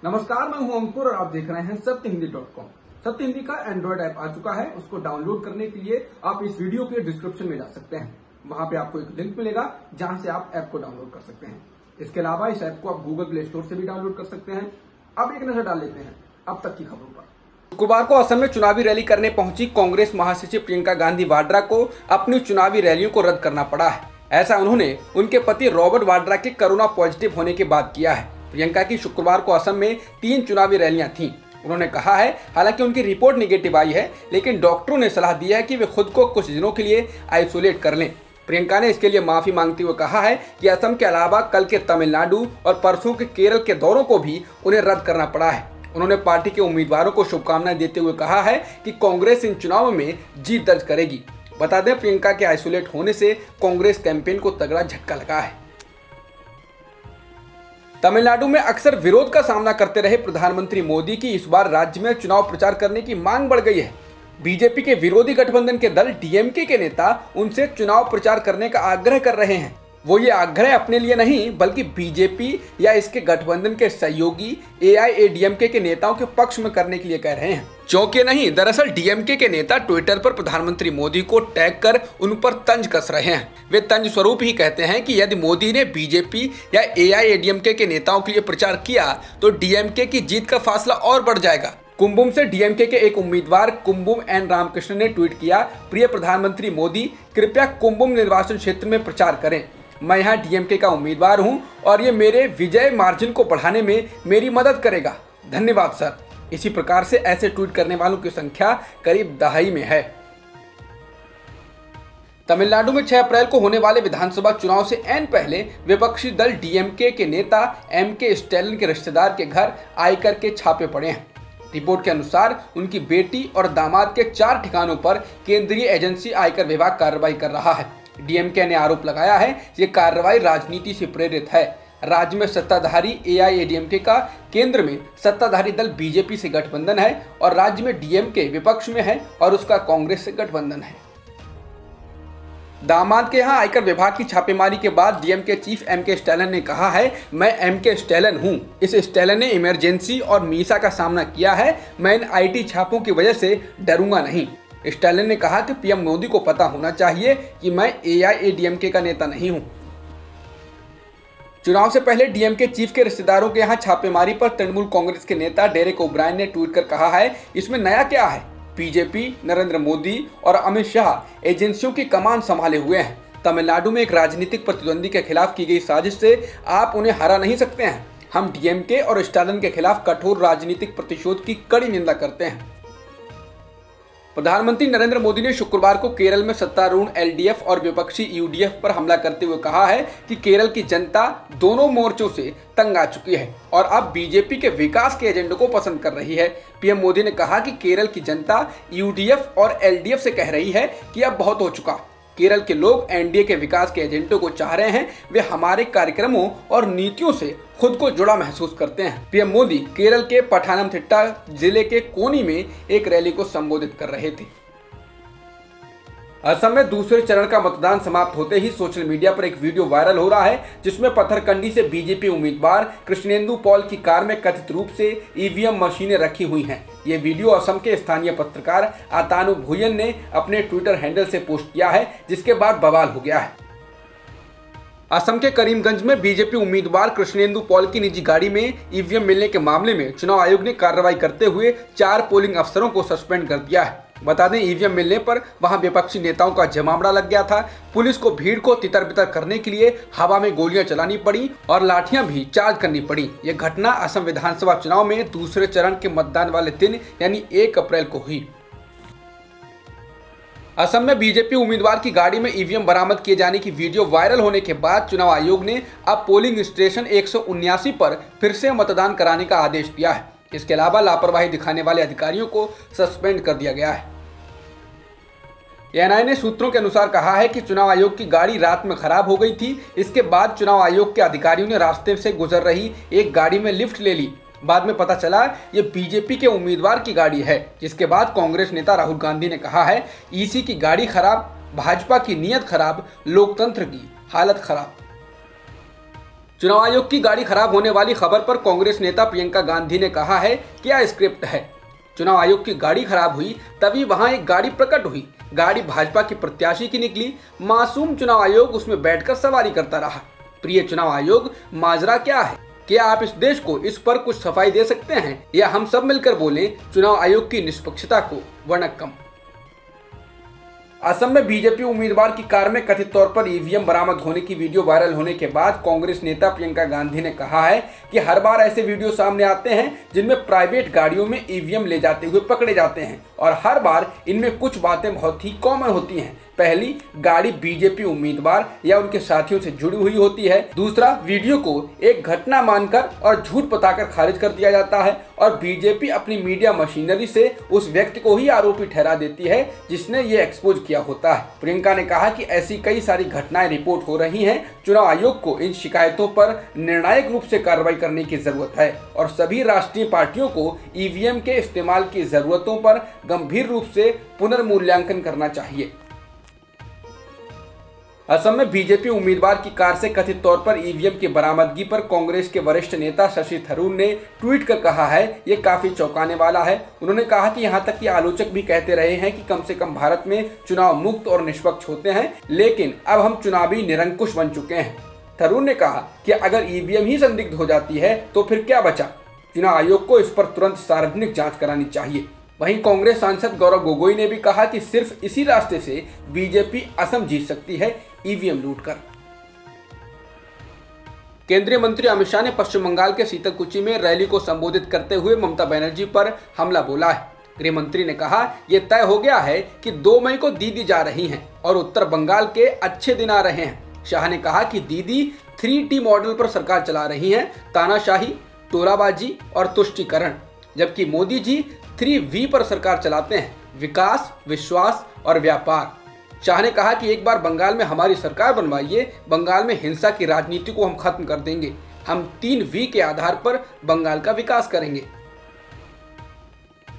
नमस्कार, मैं हूं अंकुर और आप देख रहे हैं सत्यहिंदी.com। सत्य हिंदी का एंड्रॉइड ऐप आ चुका है। उसको डाउनलोड करने के लिए आप इस वीडियो के डिस्क्रिप्शन में जा सकते हैं। वहां पे आपको एक लिंक मिलेगा जहां से आप ऐप को डाउनलोड कर सकते हैं। इसके अलावा इस ऐप को आप गूगल प्ले स्टोर से भी डाउनलोड कर सकते हैं। अब एक नजर डाल लेते हैं अब तक की खबरों पर। शुक्रवार को असम में चुनावी रैली करने पहुंची कांग्रेस महासचिव प्रियंका गांधी वाड्रा को अपनी चुनावी रैलियों को रद्द करना पड़ा है। ऐसा उन्होंने उनके पति रॉबर्ट वाड्रा के कोरोना पॉजिटिव होने के बाद किया है। प्रियंका की शुक्रवार को असम में 3 चुनावी रैलियां थीं। उन्होंने कहा है हालांकि उनकी रिपोर्ट निगेटिव आई है, लेकिन डॉक्टरों ने सलाह दी है कि वे खुद को कुछ दिनों के लिए आइसोलेट कर लें। प्रियंका ने इसके लिए माफी मांगते हुए कहा है कि असम के अलावा कल के तमिलनाडु और परसों के केरल के दौरों को भी उन्हें रद्द करना पड़ा है। उन्होंने पार्टी के उम्मीदवारों को शुभकामनाएं देते हुए कहा है कि कांग्रेस इन चुनावों में जीत दर्ज करेगी। बता दें, प्रियंका के आइसोलेट होने से कांग्रेस कैंपेन को तगड़ा झटका लगा है। तमिलनाडु में अक्सर विरोध का सामना करते रहे प्रधानमंत्री मोदी की इस बार राज्य में चुनाव प्रचार करने की मांग बढ़ गई है। बीजेपी के विरोधी गठबंधन के दल डीएमके के नेता उनसे चुनाव प्रचार करने का आग्रह कर रहे हैं। वो ये आग्रह अपने लिए नहीं बल्कि बीजेपी या इसके गठबंधन के सहयोगी एआईएडीएमके के नेताओं के पक्ष में करने के लिए कह रहे हैं। चौंके नहीं, दरअसल डीएमके के नेता ट्विटर पर प्रधानमंत्री मोदी को टैग कर उन पर तंज कस रहे हैं। वे तंज स्वरूप ही कहते हैं कि यदि मोदी ने बीजेपी या एआईएडीएमके के नेताओं के लिए प्रचार किया तो डीएमके की जीत का फासला और बढ़ जाएगा। कुंभुम से डीएमके के एक उम्मीदवार कुंभुम एन रामकृष्ण ने ट्वीट किया, प्रिय प्रधानमंत्री मोदी, कृपया कुंभुम निर्वाचन क्षेत्र में प्रचार करें। मैं यहाँ डीएमके का उम्मीदवार हूँ और ये मेरे विजय मार्जिन को बढ़ाने में मेरी मदद करेगा। धन्यवाद सर। इसी प्रकार से ऐसे ट्वीट करने वालों की संख्या करीब दहाई में है। तमिलनाडु में 6 अप्रैल को होने वाले विधानसभा चुनाव से ऐन पहले विपक्षी दल डीएमके के नेता एमके स्टैलिन के रिश्तेदार के घर आयकर के छापे पड़े हैं। रिपोर्ट के अनुसार उनकी बेटी और दामाद के 4 ठिकानों पर केंद्रीय एजेंसी आयकर विभाग कार्रवाई कर रहा है। डीएमके ने आरोप लगाया है ये कार्रवाई राजनीति से प्रेरित है। राज्य में सत्ताधारी एआईएडीएमके का केंद्र में सत्ताधारी दल बीजेपी से गठबंधन है और राज्य में डीएमके विपक्ष में है और उसका कांग्रेस से गठबंधन है। दामाद के यहाँ आयकर विभाग की छापेमारी के बाद डीएमके चीफ एमके स्टैलिन ने कहा है, मैं एमके स्टैलिन हूँ। इस स्टैलिन ने इमरजेंसी और मीसा का सामना किया है। मैं इन आईटी छापों की वजह से डरूंगा नहीं। स्टैलिन ने कहा कि पीएम मोदी को पता होना चाहिए कि मैं एआईएडीएमके का नेता नहीं हूं। चुनाव से पहले डीएमके चीफ के रिश्तेदारों के यहां छापेमारी पर तृणमूल कांग्रेस के नेता डेरेक ओब्रायन ने ट्वीट कर कहा है, इसमें नया क्या है। बीजेपी, नरेंद्र मोदी और अमित शाह एजेंसियों की कमान संभाले हुए हैं। तमिलनाडु में एक राजनीतिक प्रतिद्वंदी के खिलाफ की गई साजिश से आप उन्हें हरा नहीं सकते हैं। हम डीएमके और स्टैलिन के खिलाफ कठोर राजनीतिक प्रतिशोध की कड़ी निंदा करते हैं। प्रधानमंत्री नरेंद्र मोदी ने शुक्रवार को केरल में सत्तारूढ़ एलडीएफ और विपक्षी यूडीएफ पर हमला करते हुए कहा है कि केरल की जनता दोनों मोर्चों से तंग आ चुकी है और अब बीजेपी के विकास के एजेंडे को पसंद कर रही है। पीएम मोदी ने कहा कि केरल की जनता यूडीएफ और एलडीएफ से कह रही है कि अब बहुत हो चुका। केरल के लोग एनडीए के विकास के एजेंडे को चाह रहे हैं। वे हमारे कार्यक्रमों और नीतियों से खुद को जुड़ा महसूस करते हैं। पीएम मोदी केरल के पठानमथिट्टा जिले के कोनी में एक रैली को संबोधित कर रहे थे। असम में दूसरे चरण का मतदान समाप्त होते ही सोशल मीडिया पर एक वीडियो वायरल हो रहा है जिसमें पत्थरकंडी से बीजेपी उम्मीदवार कृष्णेंदु पॉल की कार में कथित रूप से ईवीएम मशीनें रखी हुई हैं। ये वीडियो असम के स्थानीय पत्रकार आतानु भुयन ने अपने ट्विटर हैंडल से पोस्ट किया है, जिसके बाद बवाल हो गया है। असम के करीमगंज में बीजेपी उम्मीदवार कृष्णेंदु पॉल की निजी गाड़ी में ईवीएम मिलने के मामले में चुनाव आयोग ने कार्रवाई करते हुए 4 पोलिंग अफसरों को सस्पेंड कर दिया है। बता दें, ईवीएम मिलने पर वहां विपक्षी नेताओं का जमावड़ा लग गया था। पुलिस को भीड़ को तितर बितर करने के लिए हवा में गोलियां चलानी पड़ी और लाठियां भी चार्ज करनी पड़ी। यह घटना असम विधानसभा चुनाव में दूसरे चरण के मतदान वाले दिन यानी 1 अप्रैल को हुई। असम में बीजेपी उम्मीदवार की गाड़ी में ईवीएम बरामद किए जाने की वीडियो वायरल होने के बाद चुनाव आयोग ने अब पोलिंग स्टेशन 179 पर फिर से मतदान कराने का आदेश दिया है। इसके अलावा लापरवाही दिखाने वाले अधिकारियों को सस्पेंड कर दिया गया है। एएनआई ने सूत्रों के अनुसार कहा है कि चुनाव आयोग की गाड़ी रात में खराब हो गई थी। इसके बाद चुनाव आयोग के अधिकारियों ने रास्ते से गुजर रही एक गाड़ी में लिफ्ट ले ली। बाद में पता चला ये बीजेपी के उम्मीदवार की गाड़ी है, जिसके बाद कांग्रेस नेता राहुल गांधी ने कहा है, ईसी की गाड़ी खराब, भाजपा की नीयत खराब, लोकतंत्र की हालत खराब। चुनाव आयोग की गाड़ी खराब होने वाली खबर पर कांग्रेस नेता प्रियंका गांधी ने कहा है, क्या स्क्रिप्ट है। चुनाव आयोग की गाड़ी खराब हुई तभी वहां एक गाड़ी प्रकट हुई। गाड़ी भाजपा की प्रत्याशी की निकली। मासूम चुनाव आयोग उसमें बैठकर सवारी करता रहा। प्रिय चुनाव आयोग, माजरा क्या है? क्या आप इस देश को इस पर कुछ सफाई दे सकते हैं, या हम सब मिलकर बोलें चुनाव आयोग की निष्पक्षता को वणक्कम। असम में बीजेपी उम्मीदवार की कार में कथित तौर पर ईवीएम बरामद होने की वीडियो वायरल होने के बाद कांग्रेस नेता प्रियंका गांधी ने कहा है कि हर बार ऐसे वीडियो सामने आते हैं जिनमें प्राइवेट गाड़ियों में ईवीएम ले जाते हुए पकड़े जाते हैं, और हर बार इनमें कुछ बातें बहुत ही कॉमन होती हैं। पहली, गाड़ी बीजेपी उम्मीदवार या उनके साथियों से जुड़ी हुई होती है। दूसरा, वीडियो को एक घटना मानकर और झूठ बताकर खारिज कर दिया जाता है, और बीजेपी अपनी मीडिया मशीनरी से उस व्यक्ति को ही आरोपी ठहरा देती है जिसने ये एक्सपोज किया होता है। प्रियंका ने कहा कि ऐसी कई सारी घटनाएं रिपोर्ट हो रही हैं। चुनाव आयोग को इन शिकायतों पर निर्णायक रूप से कार्रवाई करने की जरूरत है और सभी राष्ट्रीय पार्टियों को ईवीएम के इस्तेमाल की जरूरतों पर गंभीर रूप से पुनर्मूल्यांकन करना चाहिए। असम में बीजेपी उम्मीदवार की कार से कथित तौर पर ईवीएम की बरामदगी पर कांग्रेस के वरिष्ठ नेता शशि थरूर ने ट्वीट कर कहा है, ये काफी चौंकाने वाला है। उन्होंने कहा कि यहाँ तक कि आलोचक भी कहते रहे हैं कि कम से कम भारत में चुनाव मुक्त और निष्पक्ष होते हैं, लेकिन अब हम चुनावी निरंकुश बन चुके हैं। थरूर ने कहा कि अगर ईवीएम ही संदिग्ध हो जाती है तो फिर क्या बचा। चुनाव आयोग को इस पर तुरंत सार्वजनिक जाँच करानी चाहिए। वहीं कांग्रेस सांसद गौरव गोगोई ने भी कहा कि सिर्फ इसी रास्ते से बीजेपी असम जीत सकती है, ईवीएम लूटकर। केंद्रीय मंत्री अमित शाह ने पश्चिम बंगाल के सीताकुची में रैली को संबोधित करते हुए ममता बनर्जी पर हमला बोला है। गृह मंत्री ने कहा, यह तय हो गया है कि 2 मई को दीदी जा रही हैं और उत्तर बंगाल के अच्छे दिन आ रहे हैं। शाह ने कहा कि दीदी 3T मॉडल पर सरकार चला रही हैं, तानाशाही, टोलाबाजी और तुष्टीकरण, जबकि मोदी जी 3V पर सरकार चलाते हैं, विकास, विश्वास और व्यापार। शाह ने कहा कि एक बार बंगाल में हमारी सरकार बनवाइए, बंगाल में हिंसा की राजनीति को हम खत्म कर देंगे। हम 3V के आधार पर बंगाल का विकास करेंगे।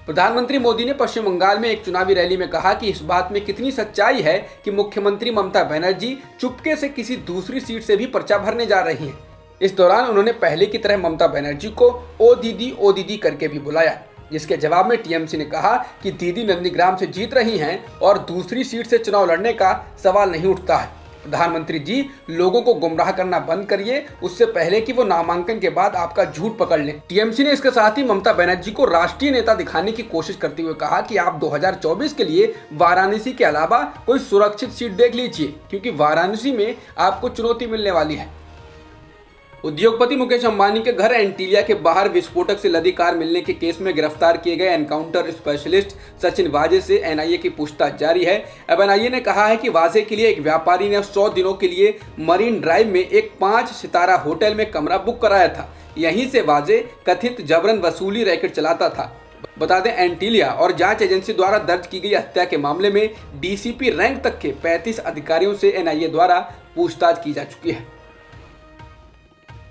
प्रधानमंत्री मोदी ने पश्चिम बंगाल में एक चुनावी रैली में कहा कि इस बात में कितनी सच्चाई है कि मुख्यमंत्री ममता बनर्जी चुपके से किसी दूसरी सीट से भी पर्चा भरने जा रही हैं। इस दौरान उन्होंने पहले की तरह ममता बनर्जी को ओ दीदी करके भी बुलाया, जिसके जवाब में टीएमसी ने कहा कि दीदी नंदीग्राम से जीत रही हैं और दूसरी सीट से चुनाव लड़ने का सवाल नहीं उठता है। प्रधानमंत्री जी, लोगों को गुमराह करना बंद करिए, उससे पहले कि वो नामांकन के बाद आपका झूठ पकड़ लें। टीएमसी ने इसके साथ ही ममता बनर्जी को राष्ट्रीय नेता दिखाने की कोशिश करते हुए कहा कि आप 2024 के लिए वाराणसी के अलावा कोई सुरक्षित सीट देख लीजिए, क्योंकि वाराणसी में आपको चुनौती मिलने वाली है। उद्योगपति मुकेश अंबानी के घर एंटीलिया के बाहर विस्फोटक से लदी कार मिलने के केस में गिरफ्तार किए गए एनकाउंटर स्पेशलिस्ट सचिन वाजे से एनआईए की पूछताछ जारी है। अब एनआईए ने कहा है कि वाजे के लिए एक व्यापारी ने 100 दिनों के लिए मरीन ड्राइव में एक 5 सितारा होटल में कमरा बुक कराया था। यहीं से वाजे कथित जबरन वसूली रैकेट चलाता था। बता दें, एंटीलिया और जांच एजेंसी द्वारा दर्ज की गई हत्या के मामले में डीसीपी रैंक तक के 35 अधिकारियों से एनआईए द्वारा पूछताछ की जा चुकी है।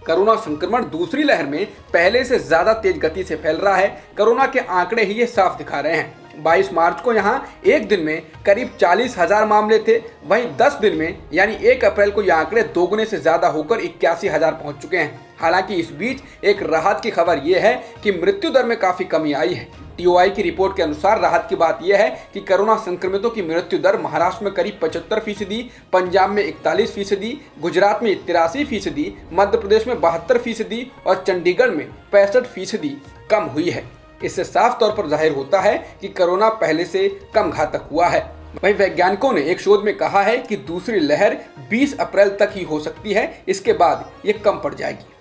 कोरोना संक्रमण दूसरी लहर में पहले से ज्यादा तेज गति से फैल रहा है। कोरोना के आंकड़े ही ये साफ दिखा रहे हैं। 22 मार्च को यहां एक दिन में करीब 40,000 मामले थे, वहीं 10 दिन में यानी 1 अप्रैल को ये आंकड़े दोगुने से ज्यादा होकर 81,000 पहुंच चुके हैं। हालांकि इस बीच एक राहत की खबर यह है कि मृत्यु दर में काफी कमी आई है। टीओआई की रिपोर्ट के अनुसार राहत की बात यह है कि कोरोना संक्रमितों की मृत्यु दर महाराष्ट्र में करीब 75%, पंजाब में 41%, गुजरात में 83%, मध्य प्रदेश में 72% और चंडीगढ़ में 65% कम हुई है। इससे साफ तौर पर जाहिर होता है कि कोरोना पहले से कम घातक हुआ है। वहीं वैज्ञानिकों ने एक शोध में कहा है कि दूसरी लहर 20 अप्रैल तक ही हो सकती है, इसके बाद ये कम पड़ जाएगी।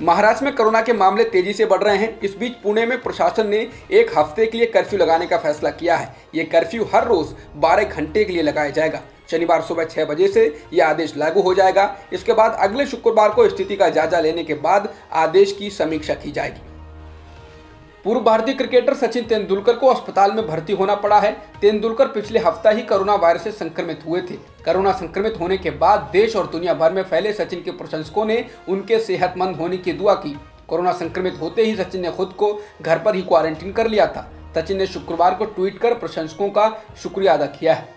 महाराष्ट्र में कोरोना के मामले तेजी से बढ़ रहे हैं। इस बीच पुणे में प्रशासन ने 1 हफ्ते के लिए कर्फ्यू लगाने का फैसला किया है। ये कर्फ्यू हर रोज 12 घंटे के लिए लगाया जाएगा। शनिवार सुबह 6 बजे से यह आदेश लागू हो जाएगा। इसके बाद अगले शुक्रवार को स्थिति का जायजा लेने के बाद आदेश की समीक्षा की जाएगी। पूर्व भारतीय क्रिकेटर सचिन तेंदुलकर को अस्पताल में भर्ती होना पड़ा है। तेंदुलकर पिछले हफ्ता ही कोरोना वायरस से संक्रमित हुए थे। कोरोना संक्रमित होने के बाद देश और दुनिया भर में फैले सचिन के प्रशंसकों ने उनके सेहतमंद होने की दुआ की। कोरोना संक्रमित होते ही सचिन ने खुद को घर पर ही क्वारंटीन कर लिया था। सचिन ने शुक्रवार को ट्वीट कर प्रशंसकों का शुक्रिया अदा किया है।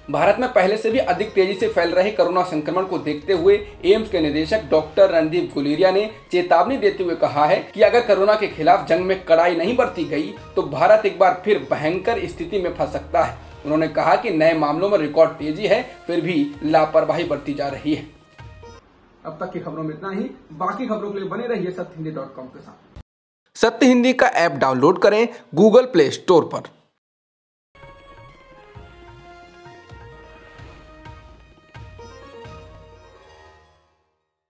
भारत में पहले से भी अधिक तेजी से फैल रहे कोरोना संक्रमण को देखते हुए एम्स के निदेशक डॉक्टर रणदीप गुलेरिया ने चेतावनी देते हुए कहा है कि अगर कोरोना के खिलाफ जंग में कड़ाई नहीं बरती गई तो भारत एक बार फिर भयंकर स्थिति में फंस सकता है। उन्होंने कहा कि नए मामलों में रिकॉर्ड तेजी है, फिर भी लापरवाही बरती जा रही है। अब तक की खबरों में इतना ही। बाकी खबरों के लिए बने रहिए सत्यहिंदी.com के साथ। सत्य हिंदी का ऐप डाउनलोड करें गूगल प्ले स्टोर पर।